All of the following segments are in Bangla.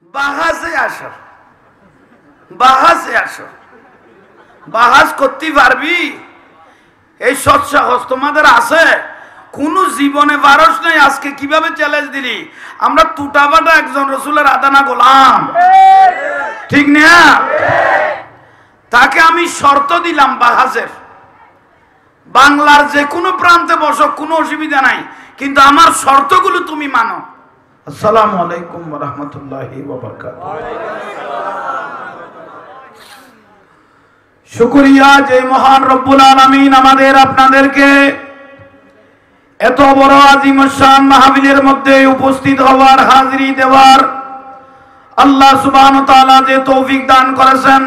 বাহাজে আসো, বাহাজে আসো, বাহাজ করতে পারবি? এই সৎ সাহস তোমাদের আছে? কোন জীবনে পারস নাই, আজকে কিভাবে চ্যালেঞ্জ দিলি? আমরা টুটাবাটা একজন রসুলের আদানা গোলাম, ঠিক না? তাকে আমি শর্ত দিলাম বাহাজের, বাংলার যে কোনো প্রান্তে বসো, কোনো অসুবিধা নাই, কিন্তু আমার শর্তগুলো তুমি মানো। আসসালামু আলাইকুম ওয়া রাহমাতুল্লাহি ওয়া বারাকাতুহু। শুকরিয়া যে মহান রব্বুল আলামিন আমাদের আপনাদেরকে এত বড় আজিমুশান মাহফিলের মধ্যে উপস্থিত হওয়ার, হাজিরি দেওয়ার আল্লাহ সুবহানাহু ওয়া তাআলা যে তৌফিক দান করেছেন,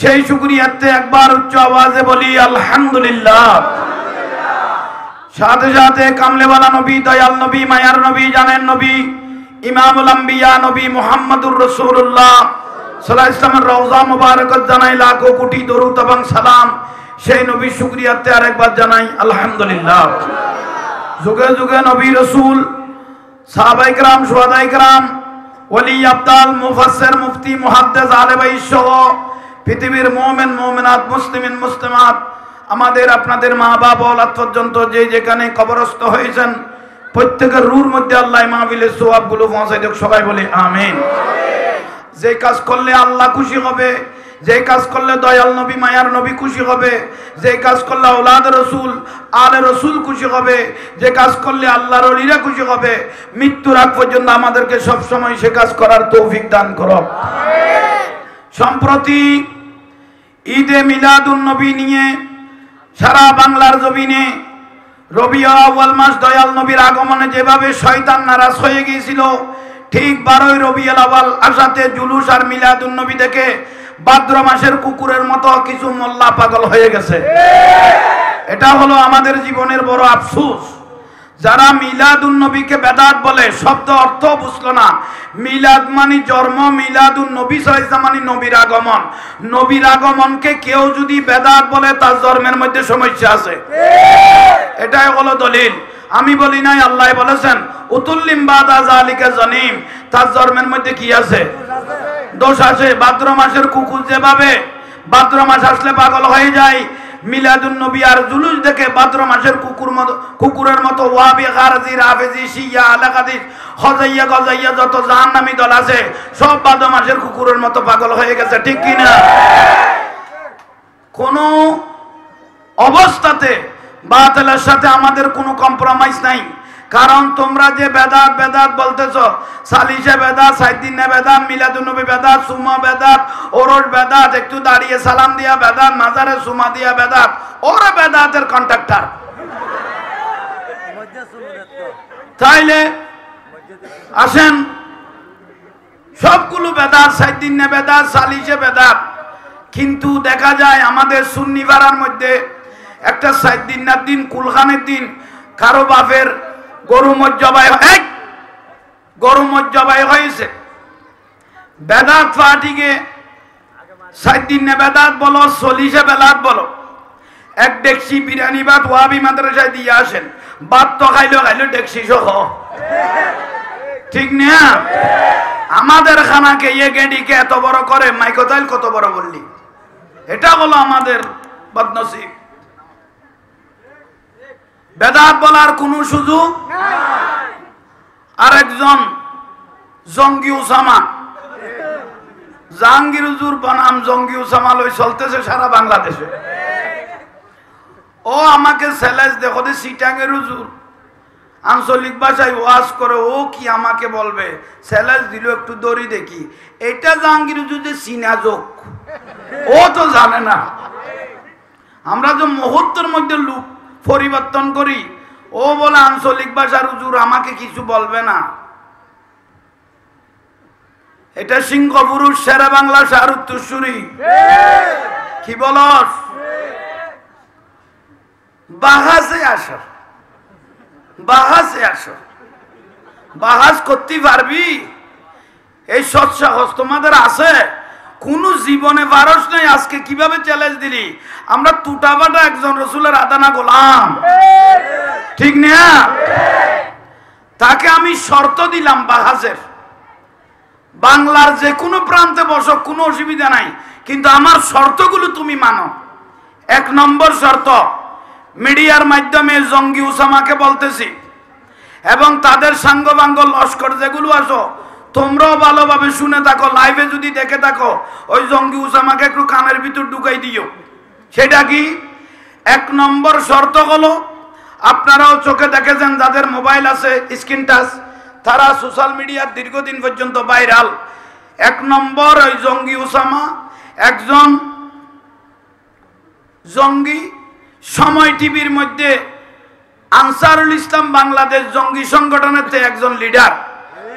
সেই শুকরিয়াতে একবার উচ্চ আওয়াজে বলি আলহামদুলিল্লাহ। সাথে সাথে কামলেওয়ালা নবী, দয়াল নবী, মায়ার নবী, জানের নবী, ইমামুল আম্বিয়া নবী মুহাম্মদুর রাসূলুল্লাহ সাল্লাল্লাহু আলাইহি ওয়াসাল্লামের রওজা মুবারাকাত জানাই লাখো কোটি দরুদ এবং সালাম। সেই নবীর শুকরিয়াতে আরেকবার জানাই আলহামদুলিল্লাহ। যুগে যুগে নবী রাসূল, সাহাবায়ে কেরাম, শুহাদায়ে কেরাম, ওলি আবদাল, মুফাসসির, মুফতি, মুহাদ্দিস, আলেম সহ পৃথিবীর মুমিন মুমিনাত, মুসলিমিন মুসলিমাত, আমাদের আপনাদের মা বাবা ওলাদ পর্যন্ত যে যেখানে কবরস্থ হয়েছেন, প্রত্যেকের রূহের মধ্যে আল্লাহ মাহফিলের সওয়াবগুলো পৌঁছায় দেখ। সবাই বলি আমিন। যে কাজ করলে আল্লাহ খুশি হবে, যে কাজ করলে দয়াল নবী, মায়ার নবী খুশি হবে, যে কাজ করলে আওলাদ রসুল, আলে রসুল খুশি হবে, যে কাজ করলে আল্লাহর ওলিরা খুশি হবে, মৃত্যুর আগ পর্যন্ত আমাদেরকে সবসময় সে কাজ করার তৌফিক দান করো। সম্প্রতি ঈদে মিলাদুন নবী নিয়ে সারা বাংলার জমিনে রবিউল আউয়াল মাস দয়াল নবীর আগমনে যেভাবে শয়তান নারাজ হয়ে গিয়েছিল, ঠিক 12 রবিউল আউয়াল আসাতে জুলুস আর মিলাদুন নবী দেখে ভাদ্র মাসের কুকুরের মতো কিছু মোল্লা পাগল হয়ে গেছে। এটা হলো আমাদের জীবনের বড় আফসোস। যারা মিলাদুন নবীকে বেদাত বলে, শব্দ অর্থ বুঝলো না। মিলাদ মানে জন্ম, মিলাদুন নবী সাল্লাল্লাহু আলাইহি ওয়াসাল্লাম মানে নবীর আগমন। নবীর আগমনকে কেউ যদি বেদাত বলে, তার জন্মের মধ্যে সমস্যা আছে। এটাই হলো দলিল। আমি বলি নাই, আল্লাহ বলেছেন উতুল্লিম বাদা যালিকা জানিম, তার জন্মের মধ্যে কি আছে? দোষ আছে। ভাদ্র মাসের কুকুর যেভাবে ভাদ্র মাস আসলে পাগল হয়ে যায়, মিলাদুন নবী আর জুলুস দেখে ভাদ্র মাসের কুকুরের মতো ওয়াবি, গারজি, রাফেজি, শিয়া, আলাকাদিস, হজাইয়া, গজাইয়া যত জাহান্নামী দল আছে, সব ভাদ্র মাসের কুকুরের মতো পাগল হয়ে গেছে, ঠিক কি না? কোন অবস্থাতে বাতিলের সাথে আমাদের কোনো কম্প্রোমাইজ নাই। কারণ তোমরা যে বেদাত বেদাত বলতেছো, সালিশে বেদাত, সাইদিনে বেদাত, মিলাদুন নবী বেদাত, সুমা বেদাত, ওরস বেদাত, একটু দাঁড়িয়ে সালাম দিয়া বেদাত, মাজারে সুমা দিয়া বেদাত, ওরা বেদাতের কন্ট্রাক্টর। তাইলে আসেন, সবগুলো বেদাত, সাইদিনে বেদাত, সালিশে বেদাত। কিন্তু দেখা যায় আমাদের সুন্নি পাড়ার মধ্যে একটা সাইদিনার দিন, কুলখানের দিন, কারো বাপের গরু মজ্জবাই হয়েছে। বেদাত পার্টিকে সাইদিনে বেদাত বলো, সলিশে বেদাত বলো, এক ডেকসি বিরিয়ানি ভাত ওয়াবি মাদ্রাসায় দিয়ে আসেন, ভাত তো খাইলো ডেকসি সহ, ঠিক না? আমাদের খানাকে ইয়ে গেডিকে এত বড় করে, মাইকোতাইল কত বড় বললি? এটা হলো আমাদের বদনসিব। বেদাত বলার কোন সুযোগ নাই। আরেকজন জঙ্গি উসামা, জাহাঙ্গীর হুজুর বনাম জঙ্গি উসামা লই চলতেছে সারা বাংলাদেশে। ও আমাকে চ্যালেঞ্জ দেখো, সিটাঙ্গের হুজুর আঞ্চলিক ভাষায় ওয়াজ করে, ও কি আমাকে বলবে? চ্যালেঞ্জ দিল, একটু দড়ি দেখি। এটা জাহাঙ্গীর হুজুর যে সিনা যোগ, ও তো জানে না। আমরা যে মুহূর্তের মধ্যে লুক পরিবর্তন করি, ও বলে আঞ্চলিক ভাষার হুজুর আমাকে কিছু বলবে না। এটা সিংহ পুরুষ, শেরে বাংলা, শাহরুত্তুরসুরি। কি বলস? বাহাজে আসো, বাহাজে আসো, বাহাজ করতে পারবি? এই সৎ সাহস তোমাদের আছে? কোন জীবনে পারস নাই, আজকে কিভাবে চ্যালেঞ্জ দিলি? আমরা টুটাবাটা একজন রসুলের আদানা গোলাম, ঠিক না? তাকে আমি শর্ত দিলাম বাহাজের, বাংলার যে কোনো প্রান্তে বসো, কোনো অসুবিধা নাই, কিন্তু আমার শর্তগুলো তুমি মানো। 1 নম্বর শর্ত, মিডিয়ার মাধ্যমে জঙ্গি উসামাকে বলতেছি এবং তাদের সাঙ্গবাঙ্গ লস্কর যেগুলো আসো, তোমরাও ভালোভাবে শুনে থাকো, লাইভে যদি দেখে থাকো, ওই জঙ্গি উসামাকে একটু কানের ভিতর ঢুকাই দিও। সেটা কি? 1 নম্বর শর্ত হলো, আপনারাও চোখে দেখেছেন, যাদের মোবাইল আছে স্ক্রিন টাচ, তারা সোশ্যাল মিডিয়ার দীর্ঘদিন পর্যন্ত ভাইরাল। 1 নম্বর, ওই জঙ্গি উসামা একজন জঙ্গি। সময় টিভির মধ্যে আনসারুল ইসলাম বাংলাদেশ জঙ্গি সংগঠনের একজন লিডার।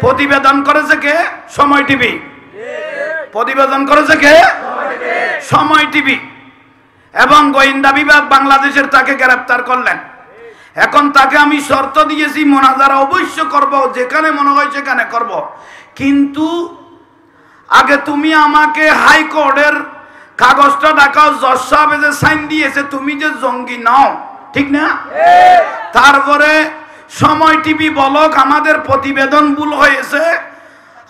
প্রতিবেদন করেছে কে? সময় টিভি। প্রতিবেদন করেছে কে? সময় টিভি। এবং গোয়েন্দা বিভাগ বাংলাদেশের তাকে গ্রেফতার করলেন। এখন তাকে আমি শর্ত দিয়েছি, মোনাজারা অবশ্য করব, যেখানে মনে হয় সেখানে করব, কিন্তু আগে তুমি আমাকে হাইকোর্টের কাগজটা দেখাও, জজ সাহেব যে সাইন দিয়েছে তুমি যে জঙ্গি নাও, ঠিক না? তারপরে সময় টিভি বলক আমাদের প্রতিবেদন ভুল হয়েছে,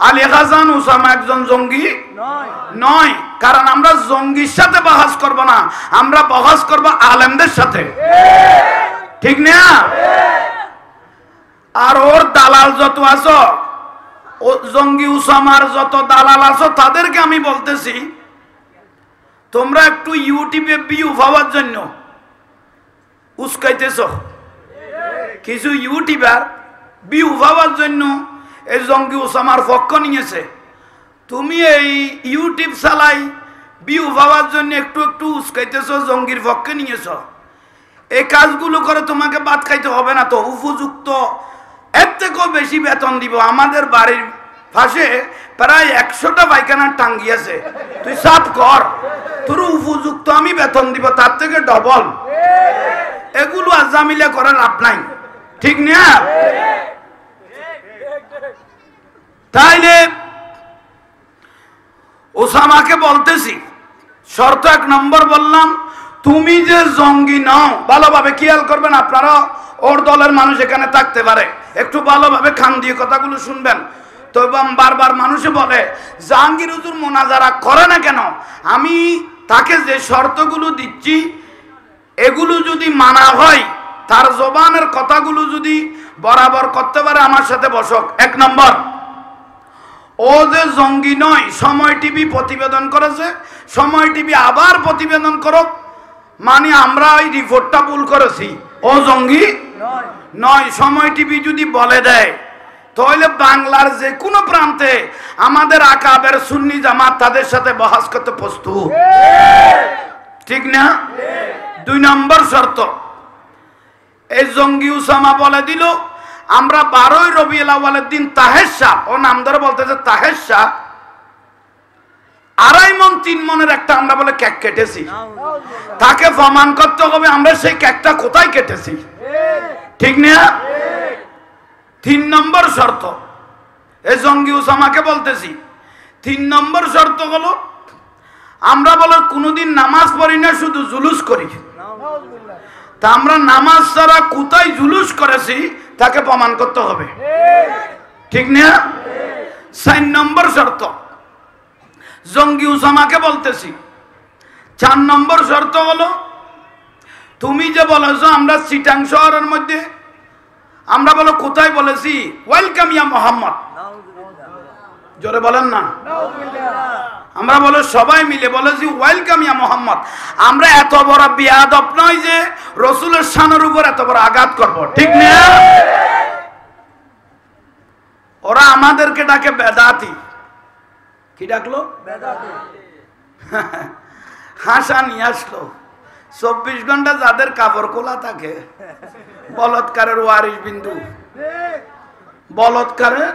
আলী হাসান উসামা একজন জঙ্গি নয়। কারণ আমরা জঙ্গির সাথে বহাস করব না, আমরা বহাস করব আলেমদের সাথে, ঠিক না? আর ওর দালাল যত আছো, ও জঙ্গি উসামার যত দালাল আছো, তাদেরকে আমি বলতেছি, তোমরা একটু ইউটিউবে ভিউ পাওয়ার জন্য উস্কাইতেছ। কিছু ইউটিউবার ভিউ পাওয়ার জন্য এই জঙ্গি উসামার পক্ষ নিয়েছে। তুমি এই ইউটিউব চালাই ভিউ পাওয়ার জন্য একটু একটু উস্কাইতেছ, জঙ্গির পক্ষে নিয়েছ। এই কাজগুলো করে তোমাকে ভাত খাইতে হবে না তো, উপযুক্ত এর থেকেও বেশি বেতন দিব। আমাদের বাড়ির পাশে প্রায় 100টা পায়খানার টাঙ্গি আছে, তুই সাফ কর, তোর উপযুক্ত আমি বেতন দিব, তার থেকে ডবল। এগুলো আজামিলে করার লাভ নাই, ঠিক না? তাইলে ওসামাকে বলতেছি, শর্ত 1 নম্বর বললাম, তুমি যে জঙ্গি নাও, ভালোভাবে খেয়াল করবেন, আপনারা ওর দলের মানুষ এখানে থাকতে পারে, একটু ভালোভাবে খান দিয়ে কথাগুলো শুনবেন। তো বারবার মানুষে বলে জাহাঙ্গীর হুজুর মোনাজারা করে না কেন? আমি তাকে যে শর্তগুলো দিচ্ছি, এগুলো যদি মানা হয়, তার জবানের কথাগুলো যদি বরাবর করতে পারে, আমার সাথে বসক। 1 নম্বর, ও যে জঙ্গি নয়, সময় টিভি প্রতিবেদন করেছে, সময় টিভি আবার প্রতিবেদন করুক, মানে আমরা ওই রিপোর্টটা ভুল করেছি, ও জঙ্গি নয়। সময় টিভি যদি বলে দেয়, তাহলে বাংলার যে কোনো প্রান্তে আমাদের আকাবের সুন্নি জামাত তাদের সাথে বহাস করতে প্রস্তুত, ঠিক না? 2 নম্বর শর্ত, এই জঙ্গি উসামা বলে দিল, আমরা 12ই রবিউল আউয়ালের দিন তাহের শাহ, ও নাম ধরে বলতেছে তাহের শাহ, 2.5 মণ 3 মণের একটা আমরা বলে কেক কেটেছি। তাকে প্রমাণ করতে হবে আমরা সেই কেকটা কোথায় কেটেছি, ঠিক না? 3 নম্বর শর্ত, এই জঙ্গি উসামাকে বলতেছি, 3 নম্বর শর্ত হলো, আমরা বলো কোনোদিন নামাজ পড়ি না, শুধু জুলুস করি। তা আমরা নামাজ ছাড়া কোথায় জুলুস করেছি তাকে প্রমাণ করতে হবে, ঠিক না? 4 নম্বর শর্ত, জঙ্গি উসামাকে বলতেছি, 4 নম্বর শর্ত হলো, তুমি যে বলেছো আমরা চিটাং শহরের মধ্যে, আমরা বলো কোথায় বলেছি? ওয়েলকাম ইয়া মোহাম্মদ, জোরে বলেন না। আমরা বলো সবাই মিলে বলেছি ওয়েলকাম ইয়া মোহাম্মদ। আমরা এত বড় বিয়াদব নয় যে রসুলের শানের উপর এত বড় আঘাত করব, ঠিক না? ওরা আমাদেরকে ডাকে বেদাতি। কি ডাকলো? বেদাতি। হাসা নিয়ে আসলো। 24 ঘন্টা যাদের কাপড় খোলা থাকে, বলৎকারের ওয়ারিশ বিন্দু, বলৎকারের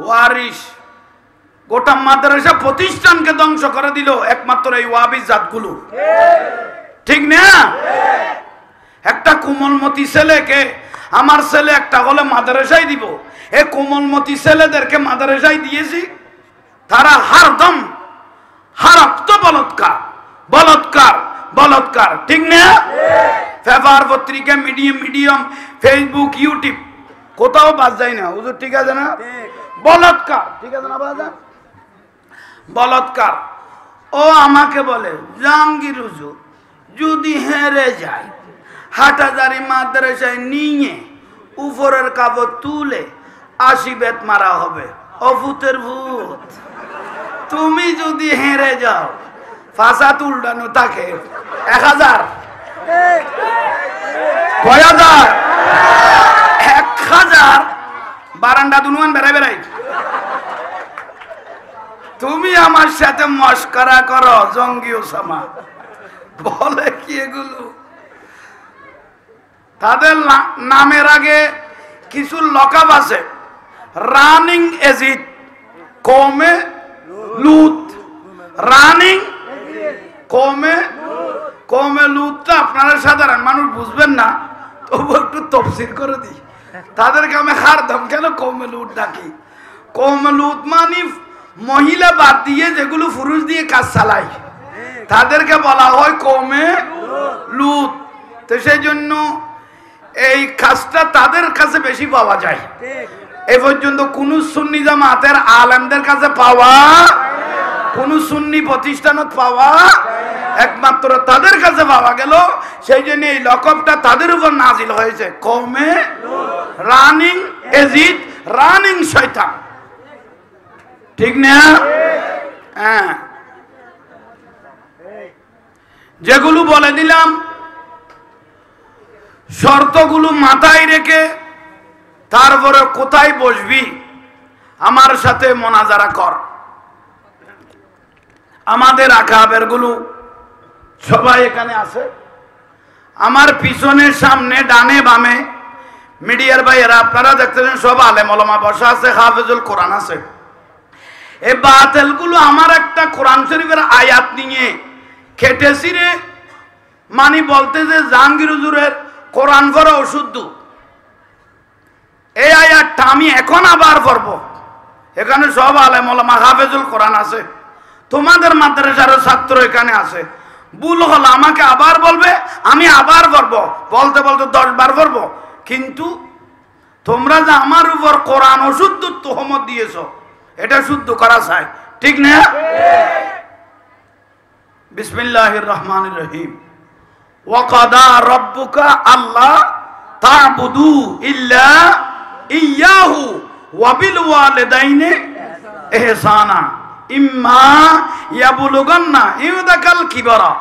ওয়ারিশ, গোটা মাদ্রাসা প্রতিষ্ঠানকে ধ্বংস করে দিল একমাত্র এই ওয়াহাবি জাতগুলো, ঠিক না? একটা কোমলমতি ছেলেকে, আমার ছেলে একটা হলে মাদ্রাসায় দিব, এই কোমলমতি ছেলেদেরকে মাদ্রাসায় দিয়েছি, তারা হারদম হারাপ্ত বলৎকার বলৎকার বলৎকার, ঠিক না? পেপার পত্রিকা, মিডিয়াম, ফেসবুক, ইউটিউব, কোথাও বাদ যায় না, হুজুর ঠিক আছে না? বলৎকার, ঠিক আছে না বাজান? বলৎকার। ও আমাকে বলে জাহাঙ্গীর হুজুর যদি হেরে যায় হাটাজারি মাদ্রাসায় নিয়ে উপরের কাপড় তুলে 80 বেত মারা হবে। ও ভূতের ভূত, তুমি যদি হেরে যাও ফাঁসা তুলডানো তাকে 1000 কয় হাজার 1000 বারান্দা দুনুয়ান বেড়াই বেড়াই। তুমি আমার সাথে মস্করা করো জঙ্গি ওসামা, বলে কি এগুলো? তাদের নামের আগে কিছু লকাব আছে। রানিং এজিদ, কমে লুত, রানিং কমে কমে লুতটা আপনারা সাধারণ মানুষ বুঝবেন না, তবু একটু তফসির করে দিই। তাদেরকে আমি হারদাম কেন কমে লুত ডাকি? কমে লুত মানে মহিলা বাদ দিয়ে যেগুলো পুরুষ দিয়ে কাজ চালায় তাদেরকে বলা হয় কমে লুত। তো সেই জন্য এই কাজটা তাদের কাছে বেশি পাওয়া যায়। এ পর্যন্ত কোন সুন্নি জামাতের আলেমদের কাছে পাওয়া, কোন সুন্নি প্রতিষ্ঠানত পাওয়া, একমাত্র তাদের কাছে পাওয়া গেল। সেই জন্য এই লকবটা তাদের উপর নাজিল হয়েছে, কমে রানিং এজিদ, রানিং শয়তান, ঠিক না? হ্যাঁ, যেগুলো বলে দিলাম শর্তগুলো মাথায় রেখে তারপরে কোথায় বসবি আমার সাথে মোনাজারা কর। আমাদের আকাবের গুলো সবাই এখানে আছে। আমার পিছনের সামনে ডানে বামে মিডিয়ার ভাইয়েরা আপনারা দেখতেছেন সব আলেম ওলামা বসা আছে, হাফেজুল কোরআন আছে। এই বাতিলগুলো আমার একটা কোরআন শরীফের আয়াত নিয়ে খেটেছি রে, মানে বলতে যে জাহাঙ্গীর হুজুরের কোরআন পড়া অশুদ্ধ, এই আয়াতটা আমি এখন আবার পড়ব। এখানে সব আলেম ওলামা হাফেজুল কোরআন আছে, তোমাদের মাদ্রাসার ছাত্র এখানে আছে। ভুল হলো আমাকে আবার বলবে, আমি আবার পড়ব, বলতে বলতে 10 বার পড়ব। কিন্তু তোমরা যে আমার উপর কোরআন অশুদ্ধ তোহমত দিয়েছ, এটা শুদ্ধ করা চাই, ঠিক না? বিসমিল্লাহির রহমানির রহিম। ওয়াকাদা রাব্বুকা আল্লা তা'বুদু ইল্লা ইয়াহু ওয়া বিল ওয়ালিদাইনি ইহসানা ইম্মা ইয়াবলুগান্না ইনদাকাল কিবারা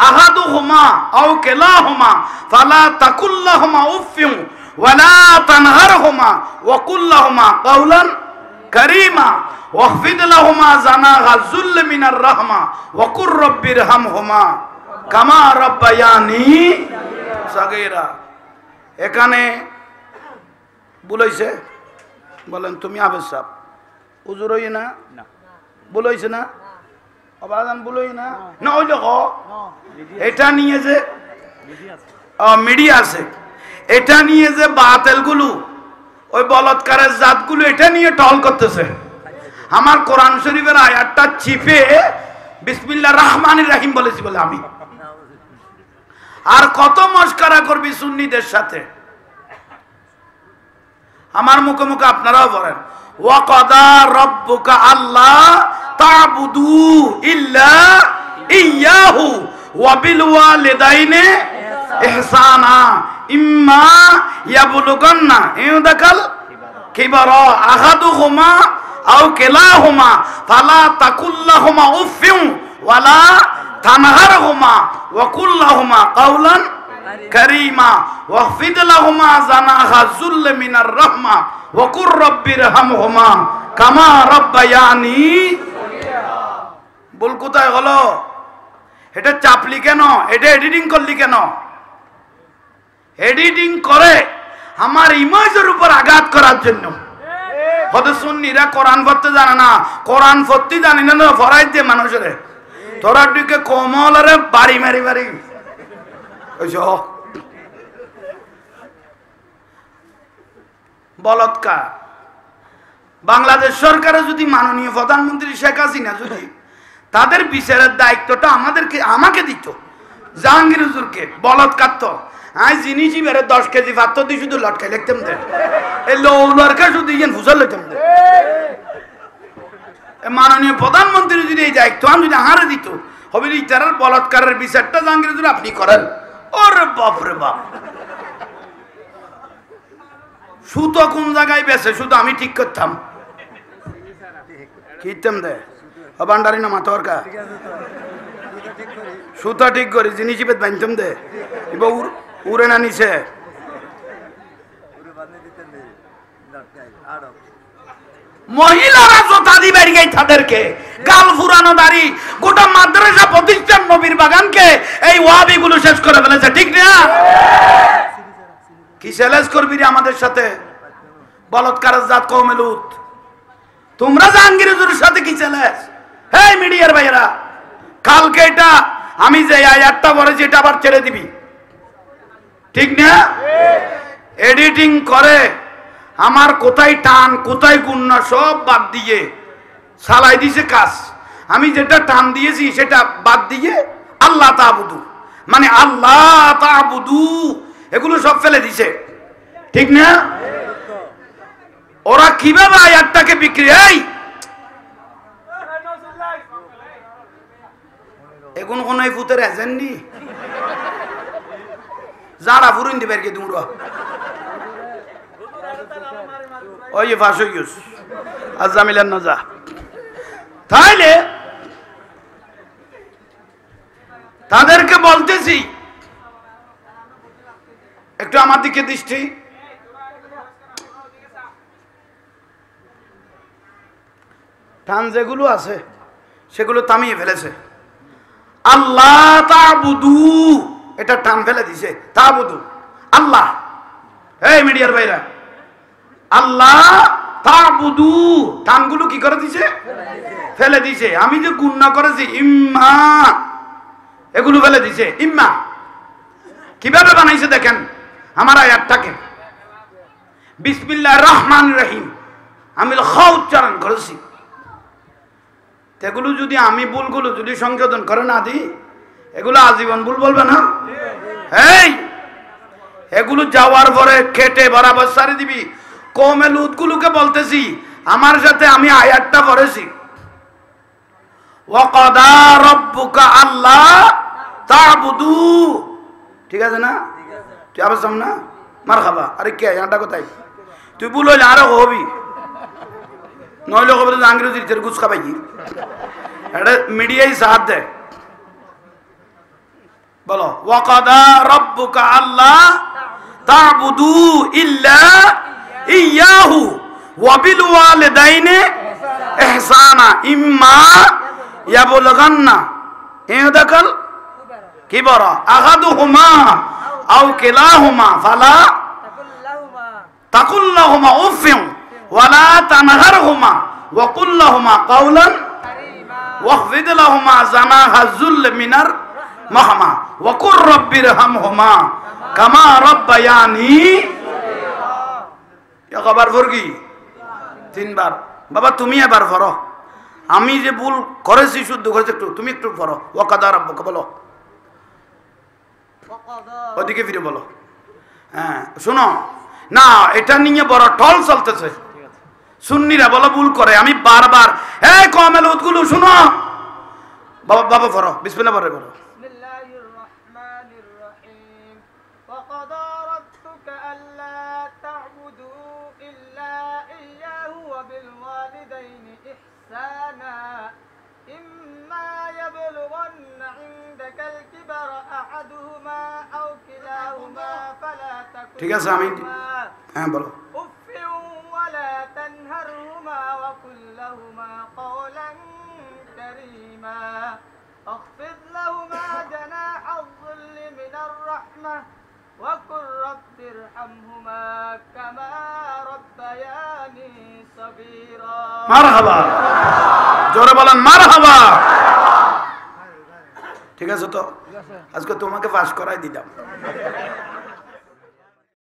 আহাদুহুমা আও কিলাহুমা ফালা তাকুল লাহুমা উফফিন ওয়া লা তানহারহুমা ওয়া কুল লাহুমা কাওলান কারীমা ওয়াখফিদ লাহুমা জানাহা যুল মিনার রাহমা ওয়া কুর রাব্বিরহামহুমা কামা রাব্বায়ানি সাগীরা। এখানে বলেছে, বলেন তুমি আবেদ সাহেব হুজুর হই না, বলেছে না আবাদান বলই না, না ওই দেখো এটা নিয়ে যে মিডিয়া আছে, এটা নিয়ে যে বাতিলগুলো ওই বলৎকারের জাতগুলো এটা নিয়ে টল করতেছে। আমার কোরআন শরীফের আয়াতটা চিপে বিসমিল্লাহির রহমানির রহিম বলেছি বলে আমি, আর কত মস্করা করবি সুন্নিদের সাথে। আমার মুখে মুখে আপনারাও বলেন ওয়াকাদা রাব্বুকা আল্লা তা'বুদু ইল্লা ইয়াহু ওয়া বিল ওয়ালিদাইনি ইহসানা ইম্মা ইয়াবলুগান্না ইনদাকাল কিবারা আহাদুহুমা আও কিলাহুমা ফালা তাকুল লাহুমা উফফিন ওয়া লা তানহারহুমা ওয়া কুল লাহুমা কাওলান কারীমা ওয়াখফিদ লাহুমা জানাহা যুল মিনার রাহমা ওয়া কুর রাব্বিরহামহুমা কামা রাব্বায়ানি। বল কোথায় হলো? এটা চাপলি কেন? এটা এডিটিং করলি কেন? এডিটিং করে আমার ইমেজের উপর আঘাত করার জন্য। কত সুন্নিরা কোরআন পড়তে জানে না, কোরআন পড়তে জানি না, ফরাই দিয়ে মানুষের তোরা দিকে কমলরে বাড়ি মারি বাড়ি বলৎকার। বাংলাদেশ সরকারে যদি মাননীয় প্রধানমন্ত্রী শেখ হাসিনা যদি তাদের বিচারের দায়িত্বটা আমাকে দিত, জাহাঙ্গীর হুজুরকে, বলৎকার তো আই জিনিসই বেড়ে 10 কেজি ভাত তো দিয়ে শুধু লটকাই লিখতাম দে এই লৌলার কা শুধু ইয়েন ফুসল লিখতাম দে মাননীয় প্রধানমন্ত্রী যদি এই দায়িত্ব আমি যদি হারে দিত হবে ইতারার বলাৎকারের বিচারটা জাহাঙ্গীর যদি আপনি করেন ওরে বাপরে বাপ সুতো কোন জায়গায় বেছে শুধু আমি ঠিক করতাম কিতাম দে বান্ডারি না মাথর কা সুতা ঠিক করি জিনিস বানতাম দে এবার উড়ে না নিছে মহিলারা জোতা দি বেরিয়ে গেছে তাদেরকে গাল ফুরানো দাড়ি গোটা মাদ্রাসা প্রতিষ্ঠান নবীর বাগানকে এই ওয়াহাবি গুলো শেষ করে ফেলেছে ঠিক না কি চ্যালেঞ্জ করবি রে আমাদের সাথে বলৎকারের জাত কওমে লূত তোমরা জাহাঙ্গীর হুজুরের সাথে কি চ্যালেঞ্জ এই মিডিয়ার ভাইরা কালকে এটা আমি যে আয়াতটা বলেছি এটা আবার ছেড়ে দিবি ঠিক না এডিটিং করে আমার কোথায় টান কোথায় গুণ সব বাদ দিয়ে চালাই দিছে কাজ আমি যেটা টান দিয়েছি সেটা বাদ দিয়ে আল্লাহ তাআবুদু মানে আল্লাহ তাআবুদু এগুলো সব ফেলে দিছে ঠিক না ওরা কিভাবে আয়াতটাকে বিক্রি এই এখন কোন এই ফুতের এজেন্ট নি যারা ফুরিন দিবের কি তোমরা ওই যে ফাঁস হয়ে গেছ আজামিলেন না যা তাইলে তাদেরকে বলতেছি একটু আমার দিকে দৃষ্টি টান যেগুলো আছে সেগুলো থামিয়ে ফেলেছে আল্লাহ তাআবুদু এটা টান ফেলে দিছে তাআবুদু আল্লাহ এই মিডিয়ার ভাইরা আল্লাহ তাআবুদু টানগুলো কি করে দিছে ফেলে দিছে আমি যে গুণনা করেছি ইম্মা এগুলো ফেলে দিছে ইম্মা কিভাবে বানাইছে দেখেন আমার আয়াতটাকে বিসমিল্লাহির রহমানির রহিম আমি খ উচ্চারণ করেছি এগুলো যদি আমি ভুলগুলো যদি সংশোধন করে না দিই এগুলো আজীবন ভুল বলবে না এই এগুলো যাওয়ার পরে কেটে বরাবর সারি দিবি কওমে লূতগুলোকে বলতেছি আমার সাথে আমি আয়াতটা পড়েছি ওয়া কাদা রাব্বুকা আল্লা তা'বুদু ঠিক আছে না তুই আবার সামনে মারহাবা আরে কে এটা কোথায় তুই ভুল হইলে আরো হবি নইলে হবে আংরেজির তের গুছ খাবাই এটা মিডিয়াই সাথ দেয় বলো ওয়া কাদা রাব্বুকা আল্লা তা'বুদু ইল্লা ইয়াহু ওয়া বিল ওয়ালিদাইনি ইহসানা ইম্মা ইয়াবলুগান্না ইনদাকাল কিবরা আহাদুহুমা আও কিলাহুমা ফালা তাকুল লাহুমা উফিন ওয়ালা তানহারহুমা ওয়া কুল লাহুমা কাওলান ওয়াখফিদ লাহুমা জানাহা যুল মিনার মাহমা ওয়া কুর রাব্বিরহামহুমা কামা রাব্বায়ানি ইয়া খবর ফরকি তিনবার বাবা তুমি এবার পড়ো আমি যে ভুল করেছি শুদ্ধ করেছি একটু তুমি একটু পড়ো ওয়া কাদা রাব্বুকা বলো ওদিকে ফিরে বলো হ্যাঁ শোনো না এটা নিয়ে বড় টল চলতেছে সুন্নিরা বলো ভুল করে আমি বারবার এই কওমে লূতগুলো শুনো বাবা বাবা পড়ো বিসমিল্লাহ পড়ে বলো বিসমিল্লাহির রহমানির রহিম ওয়া কাদা রাব্বুকা আল্লা তা'বুদু ইল্লা ইয়্যাহু ওয়া বিল ওয়ালিদাইনি ইহসানা ইম্মা ইয়াবলুগান্না ইনদাকাল কিবারা আহাদুহুমা আও কিলাহুমা ফালা তাকুন ঠিক আছে আমি হ্যাঁ বলো উফিন ওয়ালা তানহারহুমা ওয়া কুল লাহুমা কাওলান কারীমা اخفض لهما جناح الذل من الرحمة وقل رب ارحمهما كما ربياني صغيرا মারহাবা জোরে বলেন মারহাবা ঠিক আছে তো আজকে তোমাকে পাস করাই দিলাম